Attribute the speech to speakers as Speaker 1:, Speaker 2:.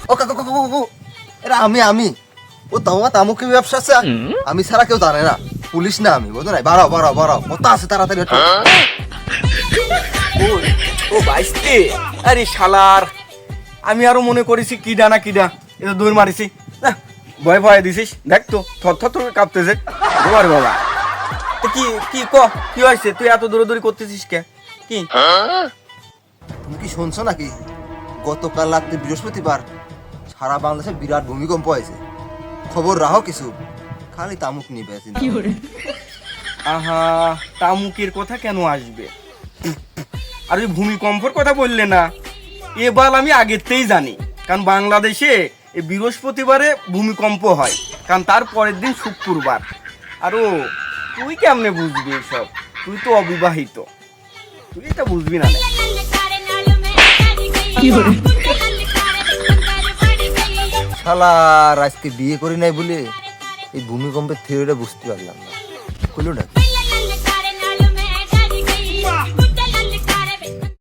Speaker 1: ও কাকু কাকু কাকু এরা আমি ও তামুকি ব্যবসা আছে আমি ছাড়া কেউ জানে না পুলিশ না আমি বুঝো না বাড়াও কত আছে তাড়াতাড়ি
Speaker 2: ও বাইস্তে আরে শালার আমি আরো মনে করেছি কিডা না কিডা এটা দৌড় মারিছি না ভয় ভয় দিছিস দেখ তো থর থর কাঁপতেছে তোমার বাবা তো কি কি হয়েছে তুই এত দৌড়াদৌড়ি করতেছিস কে কি
Speaker 1: তুমি কি শুনছো নাকি গতকাল রাত্রে বৃহস্পতিবার সারা বাংলাদেশে বিরাট ভূমিকম্প হয়েছে খবর রাখো কিছু খালি তামুক নিবে
Speaker 2: আহা তামুকের কথা কেন আসবে আর ওই ভূমিকম্পর কথা বললে না এবার আমি আগেতেই জানি কারণ বাংলাদেশে এই বৃহস্পতিবারে ভূমিকম্প হয় কারণ তার পরের দিন শুক্রবার আরো তুই কেমনে বুঝবি এসব তুই তো অবিবাহিত তুই এটা বুঝবি না
Speaker 1: শালার আজকে বিয়ে করি নাই বলে এই ভূমিকম্পের থিওরিটা বুঝতে পারলাম না কইলো না